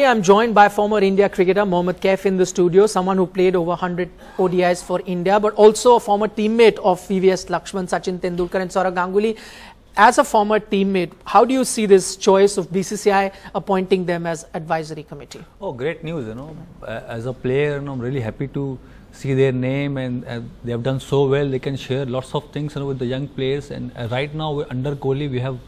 I'm joined by former India cricketer Mohammad Kaif in the studio, someone who played over 100 ODIs for India, but also a former teammate of VVS Laxman, Sachin Tendulkar and Sourav Ganguly. As a former teammate, how do you see this choice of BCCI appointing them as advisory committee? Oh, great news, as a player, I'm really happy to see their name, and they have done so well. They can share lots of things with the young players, and right now under Kohli we have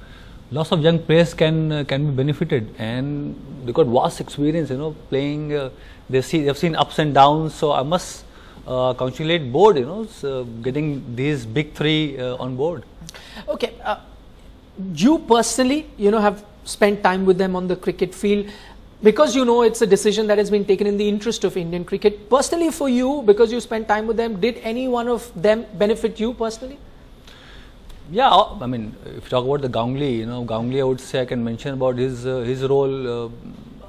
lots of young players can be benefited, and they got vast experience, playing. They've seen ups and downs. So I must congratulate board, so getting these big three on board. Okay, you personally, have spent time with them on the cricket field, because it's a decision that has been taken in the interest of Indian cricket. Personally, for you, because you spent time with them, did any one of them benefit you personally? Yeah, I mean, if you talk about the Ganguly, Ganguly, I would say I can mention about his role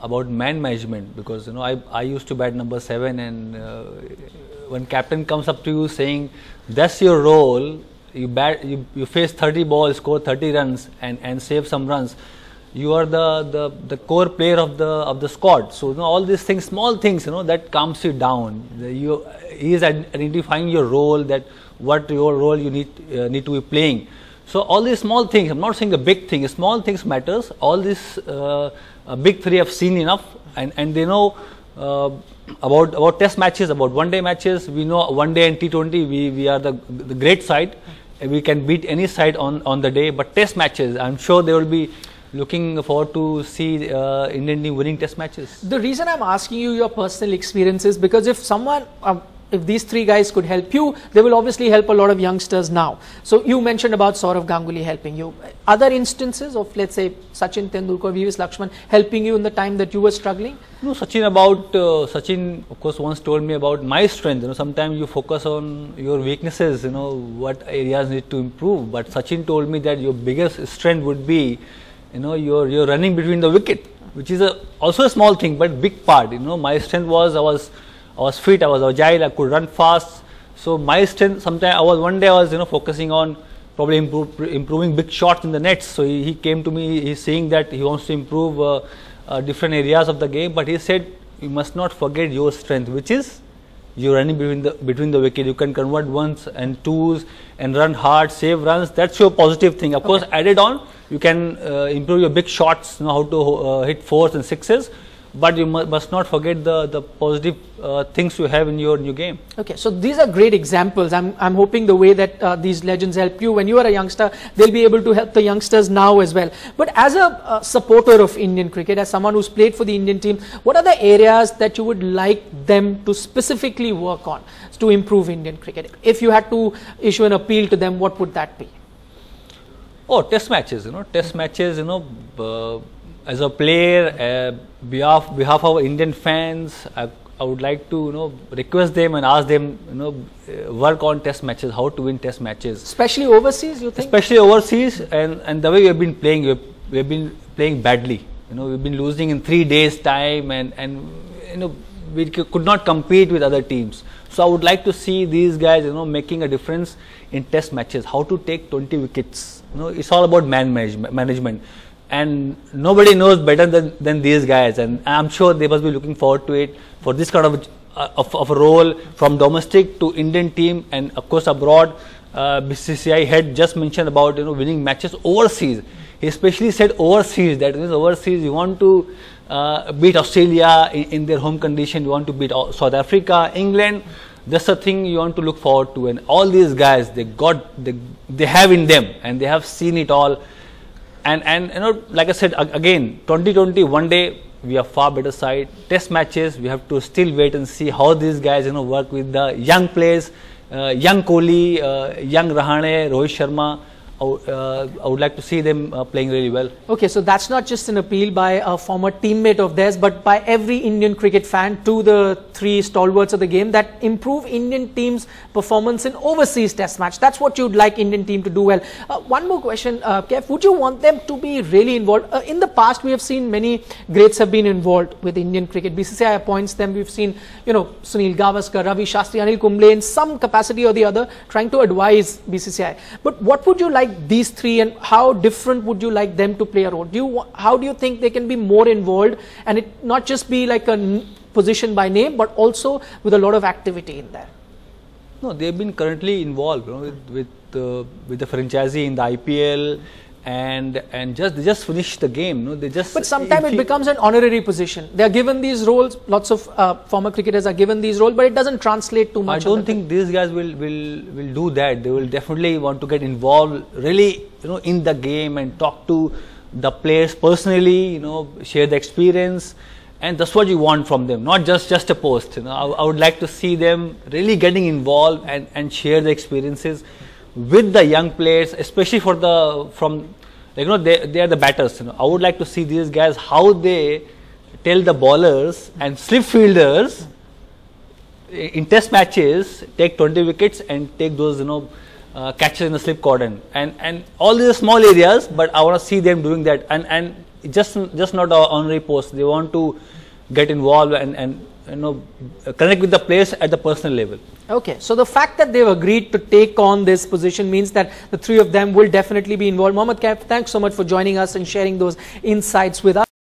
about man management, because I used to bat number 7, and when captain comes up to you saying that's your role, you face 30 balls, score 30 runs, and save some runs. You are the core player of the squad. So all these things, small things, that calms you down. He is identifying your role, that what your role you need to be playing. So all these small things, I'm not saying a big thing, small things matters. All these big three have seen enough, and they know about test matches, about one-day matches. We know one-day and T20, we are the great side. We can beat any side on the day, but test matches, I'm sure they will be looking forward to see Indian team winning test matches. The reason I'm asking you your personal experiences, because if someone, if these three guys could help you, they will obviously help a lot of youngsters now. So you mentioned about Sourav Ganguly helping you. Other instances of, let's say, Sachin Tendulkar, VVS Laxman helping you in the time that you were struggling? No, Sachin of course once told me about my strength. Sometimes you focus on your weaknesses, what areas need to improve. But Sachin told me that your biggest strength would be, you're running between the wicket, which is also a small thing, but big part. My strength was I was fit, I was agile, I could run fast. So my strength, sometimes one day I was focusing on probably improving big shots in the nets. So he came to me, he's saying that he wants to improve different areas of the game, but he said you must not forget your strength, which is you're running between the wicket. You can convert ones and twos and run hard, save runs. That's your positive thing. Of course, added on, you can improve your big shots, how to hit 4s and 6s. But you must not forget the positive things you have in your new game. Okay, so these are great examples. I'm hoping the way that these legends help you when you are a youngster, they'll be able to help the youngsters now as well. But as a supporter of Indian cricket, as someone who's played for the Indian team, what are the areas that you would like them to specifically work on to improve Indian cricket? If you had to issue an appeal to them, what would that be? Oh, test matches, test matches, as a player, behalf of Indian fans, I would like to request them and ask them work on test matches, how to win test matches. Especially overseas, you think? Especially overseas, and the way we have been playing, we have been playing badly. We've been losing in 3 days time, and we could not compete with other teams. So I would like to see these guys making a difference in test matches, how to take 20 wickets. It's all about management. And nobody knows better than these guys, and I'm sure they must be looking forward to it, for this kind of a role from domestic to Indian team, and of course abroad. BCCI had just mentioned about winning matches overseas. He especially said overseas, that is overseas you want to beat Australia in their home condition, you want to beat South Africa, England. That's the thing you want to look forward to, and all these guys they have in them, and they have seen it all. And like I said again, 2020 one day we are far better side. Test matches, we have to still wait and see how these guys work with the young players, young Kohli, young Rahane, Rohit Sharma. I would like to see them playing really well. Okay, so that's not just an appeal by a former teammate of theirs, but by every Indian cricket fan to the three stalwarts of the game, that improve Indian team's performance in overseas test match. That's what you'd like Indian team to do well. One more question, Kev, would you want them to be really involved? In the past, we have seen many greats have been involved with Indian cricket. BCCI appoints them. We've seen, Sunil Gavaskar, Ravi Shastri, Anil Kumble in some capacity or the other trying to advise BCCI. But what would you like like these three, and how different would you like them to play a role? How do you think they can be more involved, and it not just be like a position by name, but also with a lot of activity in there? No, they've been currently involved, you know, with the franchisee in the IPL, and they just finished the game. You know, they just. But sometimes it becomes an honorary position. They are given these roles. Lots of former cricketers are given these roles, but it doesn't translate too much. I don't think these guys will do that. They will definitely want to get involved, really, you know, in the game and talk to the players personally. You know, share the experience. And that's what you want from them, not just a post. You know, I would like to see them really getting involved and share the experiences with the young players, especially they are the batters. You know, I would like to see these guys how they tell the bowlers and slip fielders in test matches, take 20 wickets and take those, you know, catches in the slip cordon, and all these small areas. But I want to see them doing that, and just not an honorary post. They want to get involved and you know, connect with the players at the personal level. Okay, so the fact that they've agreed to take on this position means that the three of them will definitely be involved. Mohammad Kaif, thanks so much for joining us and sharing those insights with us.